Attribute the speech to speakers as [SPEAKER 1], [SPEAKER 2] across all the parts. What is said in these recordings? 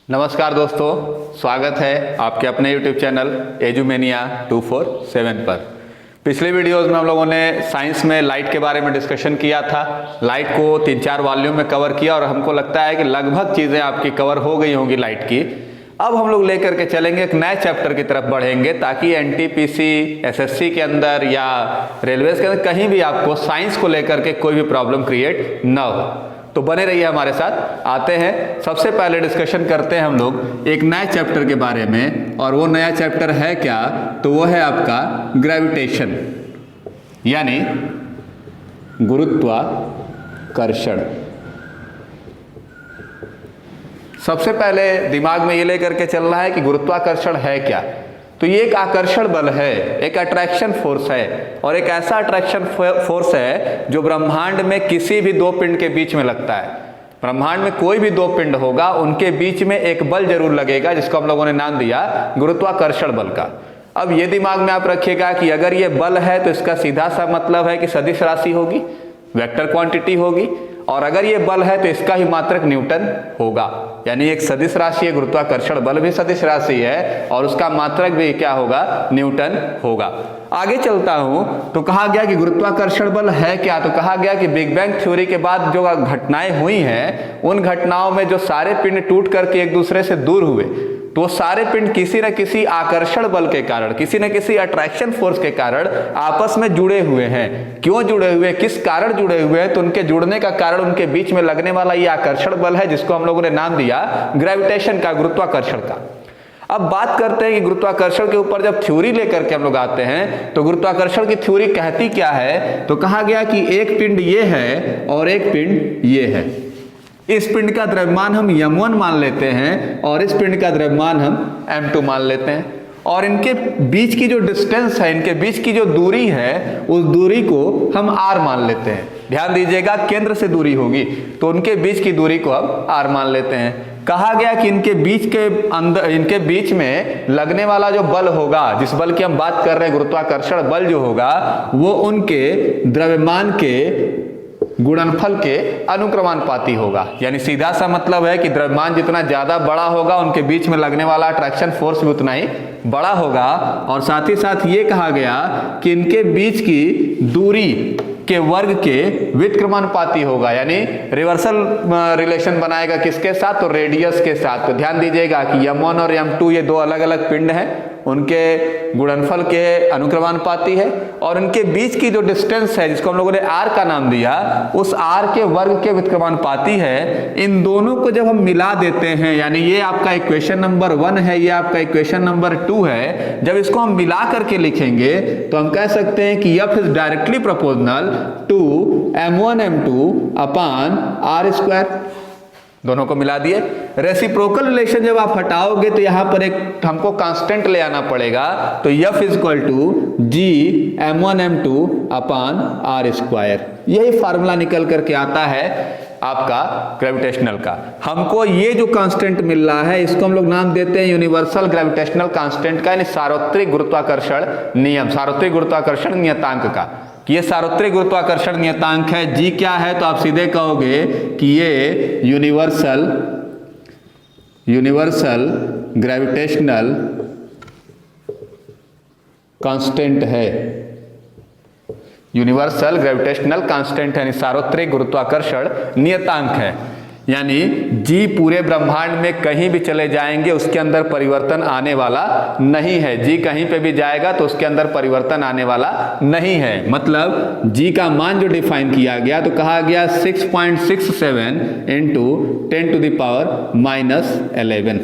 [SPEAKER 1] नमस्कार दोस्तों, स्वागत है आपके अपने YouTube चैनल एजुमेनिया 247 पर। पिछले वीडियोस में हम लोगों ने साइंस में लाइट के बारे में डिस्कशन किया था। लाइट को 3-4 वॉल्यूम में कवर किया और हमको लगता है कि लगभग चीज़ें आपकी कवर हो गई होंगी लाइट की। अब हम लोग लेकर के चलेंगे, एक नए चैप्टर की तरफ बढ़ेंगे ताकि एनटीपीसी, एसएससी के अंदर या रेलवेज के अंदर कहीं भी आपको साइंस को लेकर के कोई भी प्रॉब्लम क्रिएट ना हो। तो बने रहिए हमारे साथ। आते हैं, सबसे पहले डिस्कशन करते हैं हम लोग एक नए चैप्टर के बारे में, और वो नया चैप्टर है क्या? तो वो है आपका ग्रेविटेशन यानी गुरुत्वाकर्षण। सबसे पहले दिमाग में ये लेकर के चलना है कि गुरुत्वाकर्षण है क्या। तो ये एक आकर्षण बल है, एक अट्रैक्शन फोर्स है, और एक ऐसा अट्रैक्शन फोर्स है जो ब्रह्मांड में किसी भी दो पिंड के बीच में लगता है। ब्रह्मांड में कोई भी दो पिंड होगा, उनके बीच में एक बल जरूर लगेगा जिसको हम लोगों ने नाम दिया गुरुत्वाकर्षण बल का। अब ये दिमाग में आप रखिएगा कि अगर ये बल है तो इसका सीधा सा मतलब है कि सदिश राशि होगी, वेक्टर क्वांटिटी होगी, और अगर ये बल है तो इसका ही मात्रक न्यूटन होगा। यानी एक सदिश राशि है, गुरुत्वाकर्षण बल भी सदिश राशि है और उसका मात्रक भी क्या होगा? न्यूटन होगा। आगे चलता हूं तो कहा गया कि गुरुत्वाकर्षण बल है क्या? तो कहा गया कि बिग बैंग थ्योरी के बाद जो घटनाएं हुई हैं, उन घटनाओं में जो सारे पिंड टूट करके एक दूसरे से दूर हुए, तो वो सारे पिंड किसी न किसी आकर्षण बल के कारण, किसी न किसी अट्रैक्शन फोर्स के कारण आपस में जुड़े हुए हैं। क्यों जुड़े हुए, किस कारण जुड़े हुए हैं? तो उनके जुड़ने का कारण उनके बीच में लगने वाला ये आकर्षण बल है जिसको हम लोगों ने नाम दिया ग्रेविटेशन का, गुरुत्वाकर्षण का। अब बात करते हैं कि गुरुत्वाकर्षण के ऊपर जब थ्योरी लेकर के हम लोग आते हैं तो गुरुत्वाकर्षण की थ्योरी कहती क्या है? तो कहा गया कि एक पिंड ये है और एक पिंड ये है। इस पिंड का द्रव्यमान हम m1 मान लेते हैं और इस पिंड का द्रव्यमान हम m2 मान लेते हैं, और इनके बीच की जो डिस्टेंस है, इनके बीच की जो दूरी है, उस दूरी को हम r मान लेते हैं। ध्यान दीजिएगा, केंद्र से दूरी होगी तो उनके बीच की दूरी को हम r मान लेते हैं। कहा गया कि इनके बीच के अंदर, इनके बीच में लगने वाला जो बल होगा, जिस बल की हम बात कर रहे हैं, गुरुत्वाकर्षण बल जो होगा, वो उनके द्रव्यमान के गुणनफल के अनुक्रमानुपाती होगा। यानी सीधा सा मतलब है कि द्रव्यमान जितना ज्यादा बड़ा होगा, उनके बीच में लगने वाला अट्रैक्शन फोर्स भी उतना ही बड़ा होगा। और साथ ही साथ ये कहा गया कि इनके बीच की दूरी के वर्ग के व्युत्क्रमानुपाती होगा। यानी रिवर्सल रिलेशन बनाएगा किसके साथ? तो रेडियस के साथ। तो ध्यान दीजिएगा कि m1 और m2 ये दो अलग अलग पिंड हैं, उनके गुणनफल के अनुक्रमानुपाती है, और उनके बीच की जो डिस्टेंस है जिसको हम लोगों ने r का नाम दिया, उस r के वर्ग के व्युत्क्रमानुपाती है। इन दोनों को जब हम मिला देते हैं, यानी ये आपका इक्वेशन नंबर 1 है, ये आपका इक्वेशन नंबर 2 है, जब इसको हम मिला करके लिखेंगे तो हम कह सकते हैं कि F is directly proportional to m1 m2 upon r square. दोनों को मिला दिए। रेसिप्रोकल रिलेशन जब आप हटाओगे तो यहां पर एक हमको कांस्टेंट ले आना पड़ेगा, तो F is equal to G m1 m2 upon r square. यही फार्मूला निकल करके आता है आपका ग्रेविटेशनल का। हमको ये जो कांस्टेंट मिल रहा है, इसको हम लोग नाम देते हैं यूनिवर्सल ग्रेविटेशनल कांस्टेंट का, यानी सार्वत्रिक गुरुत्वाकर्षण नियम, सार्वत्रिक गुरुत्वाकर्षण नियतांक का। ये सार्वत्रिक गुरुत्वाकर्षण नियतांक है। G क्या है? तो आप सीधे कहोगे कि ये यूनिवर्सल ग्रेविटेशनल कांस्टेंट है। यूनिवर्सल ग्रेविटेशनल कांस्टेंट है, यानी सार्वत्रिक गुरुत्वाकर्षण नियतांक है। यानी G पूरे ब्रह्मांड में कहीं भी चले जाएंगे उसके अंदर परिवर्तन आने वाला नहीं है। G कहीं पे भी जाएगा तो उसके अंदर परिवर्तन आने वाला नहीं है। मतलब G का मान जो डिफाइन किया गया, तो कहा गया 6.67 इंटू 10⁻⁻11।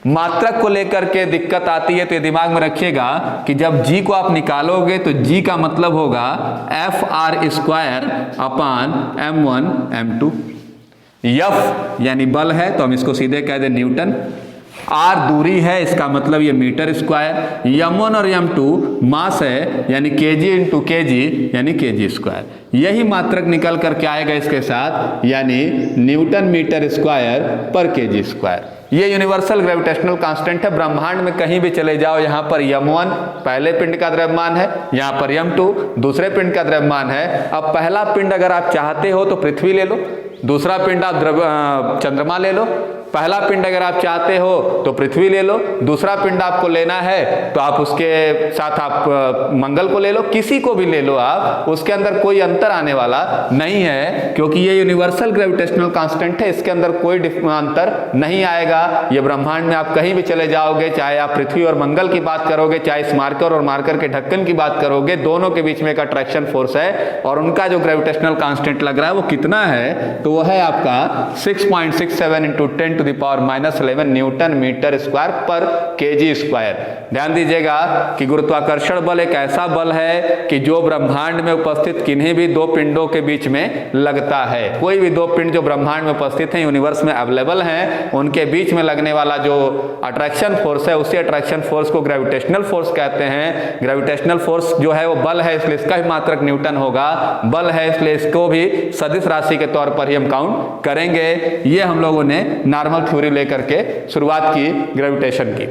[SPEAKER 1] मात्रक को लेकर के दिक्कत आती है तो ये दिमाग में रखिएगा कि जब G को आप निकालोगे तो G का मतलब होगा FR square upon m1 m2। F यानी बल है तो हम इसको सीधे कह दें न्यूटन, R दूरी है, इसका मतलब ये मीटर स्क्वायर, m1 और m2 मास है यानी kg इंटू kg यानी kg स्क्वायर। यही मात्रक निकल करके आएगा इसके साथ, यानी न्यूटन मीटर स्क्वायर पर kg स्क्वायर। ये यूनिवर्सल ग्रेविटेशनल कांस्टेंट है। ब्रह्मांड में कहीं भी चले जाओ, यहाँ पर m1 पहले पिंड का द्रव्यमान है, यहाँ पर m2 दूसरे पिंड का द्रव्यमान है। अब पहला पिंड अगर आप चाहते हो तो पृथ्वी ले लो, दूसरा पिंड आप चंद्रमा ले लो, पहला पिंड अगर आप चाहते हो तो पृथ्वी ले लो, दूसरा पिंड आपको लेना है तो आप उसके साथ आप मंगल को ले लो, किसी को भी ले लो आप, उसके अंदर कोई अंतर आने वाला नहीं है क्योंकि ये यूनिवर्सल ग्रेविटेशनल कांस्टेंट है, इसके अंदर कोई अंतर नहीं आएगा। ये ब्रह्मांड में आप कहीं भी चले जाओगे, चाहे आप पृथ्वी और मंगल की बात करोगे, चाहे इस मार्कर और मार्कर के ढक्कन की बात करोगे, दोनों के बीच में एक अट्रैक्शन फोर्स है और उनका जो ग्रेविटेशनल कांस्टेंट लग रहा है वो कितना है, तो वो है आपका 6.67 × 10⁻⁻11 न्यूटन मीटर स्क्वायर पर केजी स्क्वायर। ध्यान दीजिएगा कि गुरुत्वाकर्षण बल एक ऐसा बल है कि जो ब्रह्मांड में उपस्थित किन्हीं भी दो पिंडों के बीच में लगता है। कोई भी दो पिंड जो ब्रह्मांड में उपस्थित हैं, यूनिवर्स में अवेलेबल हैं, उनके बीच में लगने वाला जो अट्रैक्शन फोर्स है उसी अट्रैक्शन फोर्स को ग्रेविटेशनल फोर्स कहते हैं। ग्रेविटेशनल फोर्स जो है वो बल है, इसलिए इसका भी मात्रक न्यूटन होगा। बल है इसलिए इसको भी सदिश राशि के तौर पर ही हम काउंट करेंगे। ये हम लोगों ने नॉर्मल थ्योरी लेकर के शुरुआत की ग्रेविटेशन की।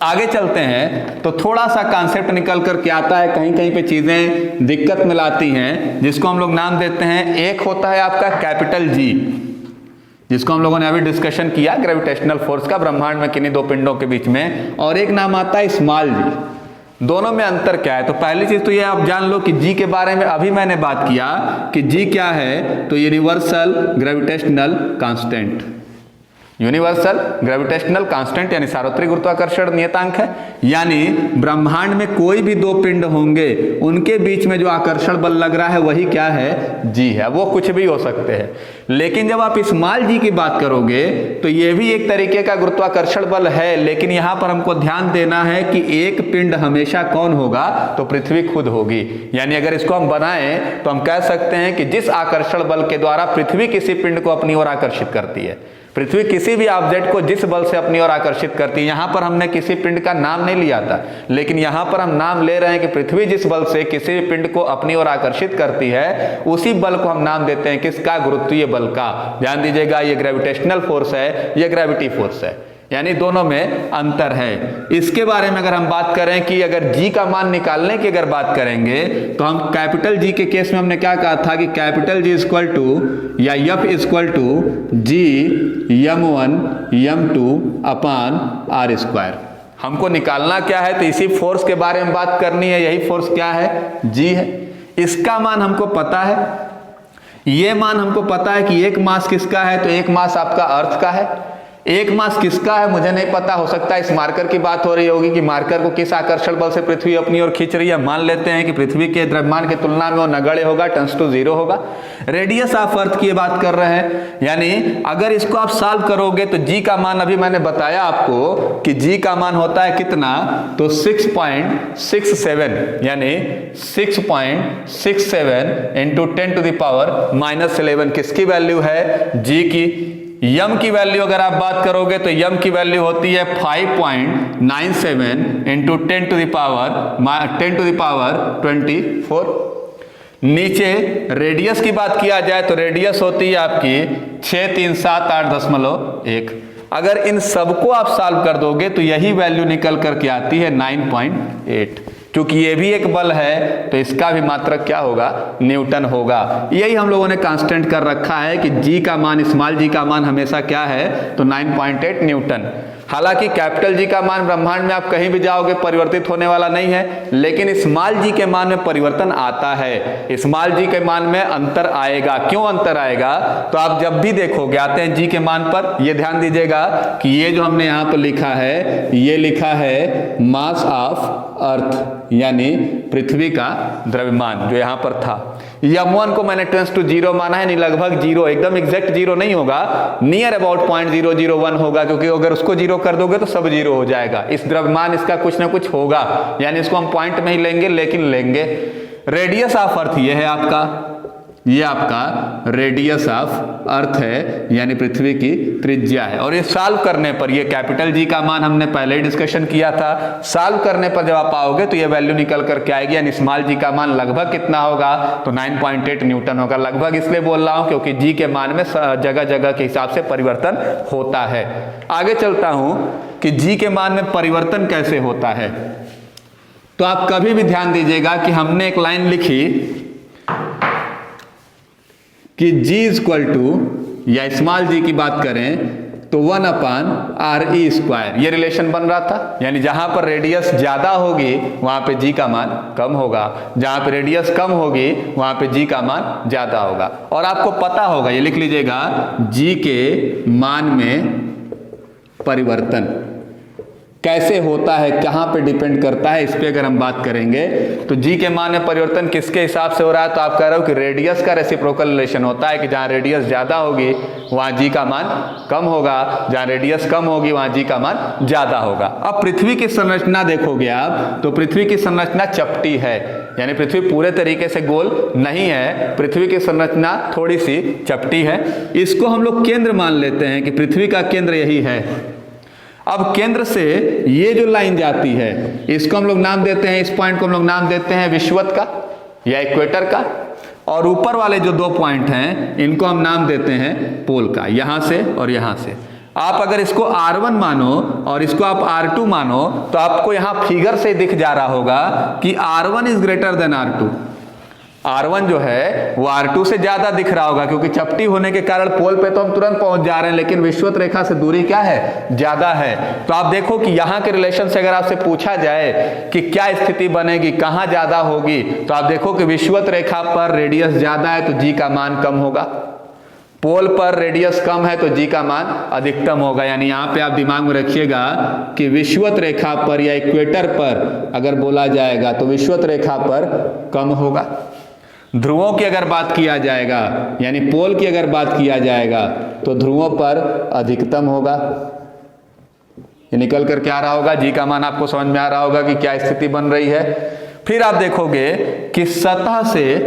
[SPEAKER 1] आगे चलते हैं तो थोड़ा सा कॉन्सेप्ट निकल करके आता है, कहीं कहीं पे चीजें दिक्कत में लाती हैं, जिसको हम लोग नाम देते हैं, एक होता है आपका कैपिटल जी, जिसको हम लोगों ने अभी डिस्कशन किया ग्रेविटेशनल फोर्स का ब्रह्मांड में किन्हीं दो पिंडों के बीच में, और एक नाम आता है स्मॉल जी। दोनों में अंतर क्या है? तो पहली चीज तो ये आप जान लो कि जी के बारे में अभी मैंने बात किया कि जी क्या है, तो universal gravitational constant, universal gravitational constant यानी सार्वत्रिक गुरुत्वाकर्षण नियतांक है। यानी ब्रह्मांड में कोई भी दो पिंड होंगे उनके बीच में जो आकर्षण बल लग रहा है वही क्या है, जी है। वो कुछ भी हो सकते हैं, लेकिन जब आप स्मॉल जी की बात करोगे तो ये भी एक तरीके का गुरुत्वाकर्षण बल है, लेकिन यहां पर हमको ध्यान देना है कि एक पिंड हमेशा कौन होगा, तो पृथ्वी खुद होगी। यानी अगर इसको हम बनाएं तो हम कह सकते हैं कि जिस आकर्षण बल के द्वारा पृथ्वी किसी पिंड को अपनी ओर आकर्षित करती है, पृथ्वी किसी भी ऑब्जेक्ट को जिस बल से अपनी ओर आकर्षित करती है, यहां पर हमने किसी पिंड का नाम नहीं लिया था, लेकिन यहां पर हम नाम ले रहे हैं कि पृथ्वी जिस बल से किसी भी पिंड को अपनी ओर आकर्षित करती है उसी बल को हम नाम देते हैं किसका, गुरुत्वीय बल का। ध्यान दीजिएगा, ये ग्रेविटेशनल फोर्स है, ये ग्रेविटी फोर्स है, यानी दोनों में अंतर है। इसके बारे में अगर हम बात करें कि अगर जी का मान निकालने की अगर बात करेंगे तो हम कैपिटल जी के केस में हमने क्या कहा था कि कैपिटल जी इक्वल टू या F equal to G m1 m2 upon r square. हमको निकालना क्या है, तो इसी फोर्स के बारे में बात करनी है। यही फोर्स क्या है, जी है। इसका मान हमको पता है, ये मान हमको पता है कि एक मास किसका है, तो एक मास आपका अर्थ का है। एक मास किसका है मुझे नहीं पता, हो सकता है इस मार्कर की बात हो रही होगी कि मार्कर को किस आकर्षण बल से पृथ्वी अपनी ओर खींच रही है। मान लेते हैं कि पृथ्वी के द्रव्यमान की तुलना में वो नगण्य होगा, टेंड्स टू 0 होगा। रेडियस ऑफ अर्थ की बात कर रहे हैं, यानी अगर इसको आप सॉल्व करोगे तो जी का मान अभी मैंने बताया आपको कि जी का मान होता है कितना, तो 6.67 यानी 6.67 × 10⁻⁻11 किसकी वैल्यू है, जी की। यम की वैल्यू अगर आप बात करोगे तो यम की वैल्यू होती है 5.97 × 10⁻24। नीचे रेडियस की बात किया जाए तो रेडियस होती है आपकी 6378.1। अगर इन सबको आप सॉल्व कर दोगे तो यही वैल्यू निकल करके आती है 9.8। क्योंकि ये भी एक बल है तो इसका भी मात्रक क्या होगा, न्यूटन होगा। यही हम लोगों ने कांस्टेंट कर रखा है कि जी का मान, स्मॉल जी का मान हमेशा क्या है, तो 9.8 न्यूटन। हालांकि कैपिटल जी का मान ब्रह्मांड में आप कहीं भी जाओगे परिवर्तित होने वाला नहीं है, लेकिन स्मॉल जी के मान में परिवर्तन आता है। स्मॉल जी के मान में अंतर आएगा। क्यों अंतर आएगा, तो आप जब भी देखोगे आते हैं जी के मान पर, ये ध्यान दीजिएगा कि ये जो हमने यहाँ पर लिखा है, ये लिखा है मास ऑफ अर्थ यानी पृथ्वी का द्रव्यमान जो यहाँ पर था। m1 को मैंने टेंड्स टू 0 माना है, नहीं लगभग 0, एकदम एग्जैक्ट 0 नहीं होगा, नियर अबाउट 0.001 होगा, क्योंकि अगर उसको 0 कर दोगे तो सब 0 हो जाएगा। इस द्रव्यमान इसका कुछ ना कुछ होगा, यानी इसको हम पॉइंट में ही लेंगे, लेकिन लेंगे। रेडियस ऑफ अर्थ ये है आपका, ये आपका रेडियस ऑफ अर्थ है, यानी पृथ्वी की त्रिज्या है। और ये सॉल्व करने पर, ये कैपिटल जी का मान हमने पहले ही डिस्कशन किया था, सॉल्व करने पर जब आप आओगे तो ये वैल्यू निकल करके आएगी, यानी स्मॉल जी का मान लगभग कितना होगा, तो 9.8 न्यूटन होगा। लगभग इसलिए बोल रहा हूं क्योंकि जी के मान में जगह जगह के हिसाब से परिवर्तन होता है। आगे चलता हूं कि जी के मान में परिवर्तन कैसे होता है। तो आप कभी भी ध्यान दीजिएगा कि हमने एक लाइन लिखी कि G इक्वल टू, या स्मॉल जी की बात करें तो 1/r² ये रिलेशन बन रहा था। यानी जहां पर रेडियस ज्यादा होगी वहां पे g का मान कम होगा, जहां पे रेडियस कम होगी वहां पे g का मान ज्यादा होगा। और आपको पता होगा, ये लिख लीजिएगा, g के मान में परिवर्तन कैसे होता है, कहां पे डिपेंड करता है, इस पे अगर हम बात करेंगे तो जी के मान में परिवर्तन किसके हिसाब से हो रहा है, तो आप कह रहे हो कि रेडियस का रेसिप्रोकल रिलेशन होता है कि जहां रेडियस ज्यादा होगी वहां जी का मान कम होगा, जहां रेडियस कम होगी वहां जी का मान ज्यादा होगा। अब पृथ्वी की संरचना देखोगे आप तो पृथ्वी की संरचना चपटी है, यानी पृथ्वी पूरे तरीके से गोल नहीं है, पृथ्वी की संरचना थोड़ी सी चपटी है। इसको हम लोग केंद्र मान लेते हैं कि पृथ्वी का केंद्र यही है। अब केंद्र से ये जो लाइन जाती है इसको हम लोग नाम देते हैं, इस पॉइंट को हम लोग नाम देते हैं विषुवत का या इक्वेटर का, और ऊपर वाले जो 2 पॉइंट हैं इनको हम नाम देते हैं पोल का, यहां से और यहां से। आप अगर इसको R1 मानो और इसको आप R2 मानो तो आपको यहां फिगर से दिख जा रहा होगा कि R1 is greater than R2। R1 जो है वो R2 से ज्यादा दिख रहा होगा, क्योंकि चपटी होने के कारण पोल पे तो हम तुरंत पहुंच जा रहे हैं, लेकिन विषुवत रेखा से दूरी क्या है, ज्यादा है। तो आप देखो कि यहाँ के रिलेशन से अगर आपसे पूछा जाए कि क्या स्थिति बनेगी, कहाँ ज्यादा होगी, तो आप देखो कि विषुवत रेखा पर रेडियस ज्यादा है तो जी का मान कम होगा, पोल पर रेडियस कम है तो जी का मान अधिकतम होगा। यानी यहाँ पे आप दिमाग में रखिएगा कि विषुवत रेखा पर या इक्वेटर पर अगर बोला जाएगा तो विषुवत रेखा पर कम होगा। ध्रुवों की अगर बात किया जाएगा यानी पोल की अगर बात किया जाएगा तो ध्रुवों पर अधिकतम होगा। ये निकल कर क्या आ रहा होगा, जी का मान आपको समझ में आ रहा होगा कि क्या स्थिति बन रही है। फिर आप देखोगे कि सतह से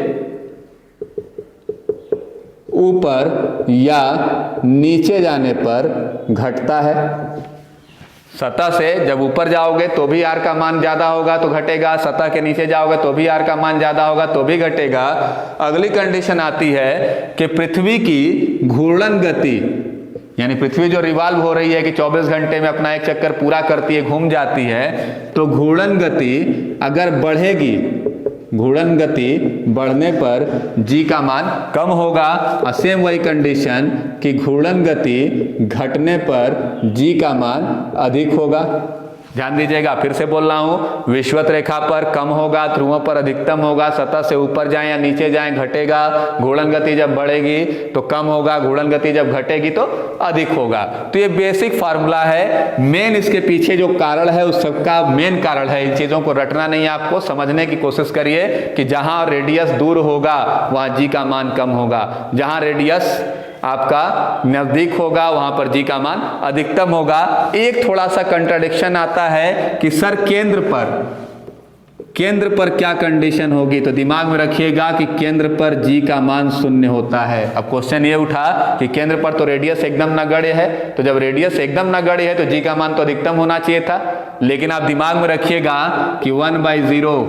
[SPEAKER 1] ऊपर या नीचे जाने पर घटता है। सतह से जब ऊपर जाओगे तो भी आर का मान ज्यादा होगा तो घटेगा, सतह के नीचे जाओगे तो भी आर का मान ज्यादा होगा तो भी घटेगा। अगली कंडीशन आती है कि पृथ्वी की घूर्णन गति, यानी पृथ्वी जो रिवॉल्व हो रही है कि 24 घंटे में अपना एक चक्कर पूरा करती है, घूम जाती है, तो घूर्णन गति अगर बढ़ेगी, घूर्णन गति बढ़ने पर जी का मान कम होगा। और सेम वही कंडीशन कि घूर्णन गति घटने पर जी का मान अधिक होगा। ध्यान दीजिएगा, फिर से बोल रहा हूं, विषुवत रेखा पर कम होगा, ध्रुवों पर अधिकतम होगा, सतह से ऊपर जाएं या नीचे जाएं घटेगा, घूर्णन गति जब बढ़ेगी तो कम होगा, घूर्णन गति जब घटेगी तो अधिक होगा। तो ये बेसिक फार्मूला है। मेन इसके पीछे जो कारण है उस सबका मेन कारण है, इन चीजों को रटना नहीं है, आपको समझने की कोशिश करिए कि जहां रेडियस दूर होगा वहां जी का मान कम होगा, जहां रेडियस आपका नजदीक होगा वहां पर जी का मान अधिकतम होगा। एक थोड़ा सा कंट्राडिक्शन आता है कि सर केंद्र पर क्या कंडीशन होगी, तो दिमाग में रखिएगा कि केंद्र पर जी का मान 0 होता है। अब क्वेश्चन ये उठा कि केंद्र पर तो रेडियस एकदम नगण्य है, तो जब रेडियस एकदम नगण्य है तो जी का मान तो अधिकतम होना चाहिए था, लेकिन आप दिमाग में रखिएगा कि 1/0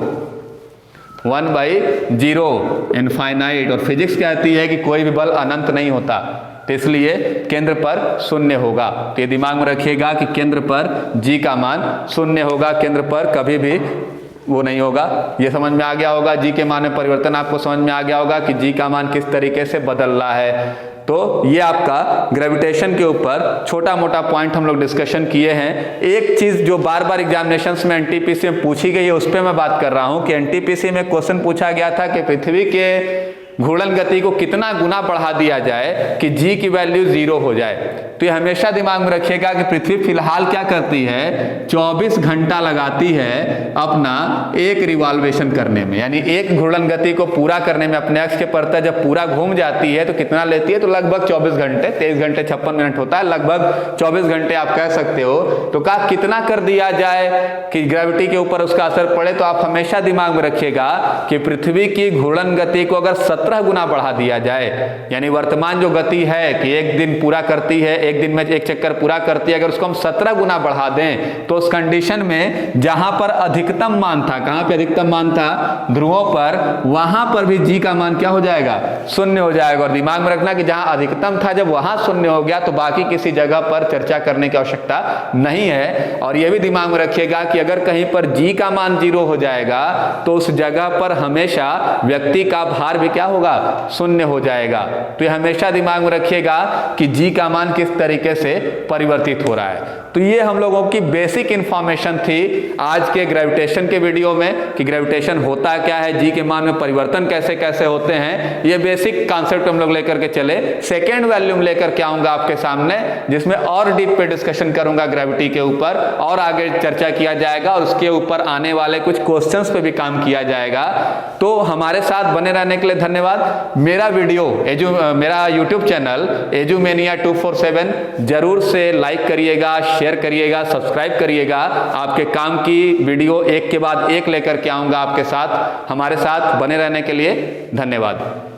[SPEAKER 1] इनफाइनाइट, और फिजिक्स कहती है कि कोई भी बल अनंत नहीं होता, तो इसलिए केंद्र पर 0 होगा। तो ये दिमाग में रखिएगा कि केंद्र पर जी का मान 0 होगा, केंद्र पर कभी भी वो नहीं होगा। ये समझ में आ गया होगा, जी के मान में परिवर्तन आपको समझ में आ गया होगा कि जी का मान किस तरीके से बदल रहा है। तो ये आपका ग्रेविटेशन के ऊपर छोटा मोटा पॉइंट हम लोग डिस्कशन किए हैं। एक चीज जो बार बार एग्जामिनेशंस में एनटीपीसी में पूछी गई है उस पर मैं बात कर रहा हूं कि एनटीपीसी में क्वेश्चन पूछा गया था कि पृथ्वी के घूर्णन गति को कितना गुना बढ़ा दिया जाए कि जी की वैल्यू 0 हो जाए। तो ये हमेशा दिमाग में रखिएगा कि पृथ्वी फिलहाल क्या करती है, 24 घंटा लगाती है अपना एक रिवॉल्वेशन करने में, यानी एक घूर्णन गति को पूरा करने में अपने अक्ष के परत जब पूरा घूम जाती है तो कितना लेती है, तो लगभग 24 घंटे, 23 घंटे 56 मिनट होता है, लगभग 24 घंटे आप कह सकते हो। तो कहा कितना कर दिया जाए कि ग्रेविटी के ऊपर उसका असर पड़े, तो आप हमेशा दिमाग में रखिएगा कि पृथ्वी की घूर्णन गति को अगर 17 गुना बढ़ा दिया जाए, यानी वर्तमान जो गति है कि एक दिन पूरा करती है, एक दिन में एक चक्कर पूरा करती है, अगर उसको हम 17 गुना बढ़ा दें तो उस कंडीशन में जहां पर अधिकतम मान था, कहां पे अधिकतम मान था, ध्रुवों पर, वहां पर भी जी का मान क्या हो जाएगा, 0 हो जाएगा। और दिमाग में रखना कि जहां अधिकतम था जब वहां 0 हो गया तो बाकी किसी जगह पर चर्चा करने की आवश्यकता नहीं है। और यह भी दिमाग में रखिएगा कि अगर कहीं पर जी का मान 0 हो जाएगा तो उस जगह पर हमेशा व्यक्ति का भार भी क्या होगा, शून्य हो जाएगा। तो ये हमेशा दिमाग में रखिएगा कि जी का मान किस तरीके से परिवर्तित हो रहा है। तो ये हम लोगों की बेसिक इंफॉर्मेशन थी आज के ग्रेविटेशन के वीडियो में कि ग्रेविटेशन होता क्या है, जी के मान में परिवर्तन कैसे कैसे होते हैं। ये बेसिक कॉन्सेप्ट हम लोग लेकर के चले। सेकेंड वॉल्यूम लेकर के आऊंगा आपके सामने, जिसमें और डीप पे डिस्कशन करूंगा ग्रेविटी के ऊपर, और आगे चर्चा किया जाएगा और उसके ऊपर आने वाले कुछ क्वेश्चंस पे भी काम किया जाएगा। तो हमारे साथ बने रहने के लिए धन्यवाद। मेरा वीडियो मेरा यूट्यूब चैनल एजुमेनिया 247 जरूर से लाइक करिएगा, शेयर करिएगा, सब्सक्राइब करिएगा। आपके काम की वीडियो एक के बाद एक लेकर के आऊंगा आपके साथ। हमारे साथ बने रहने के लिए धन्यवाद।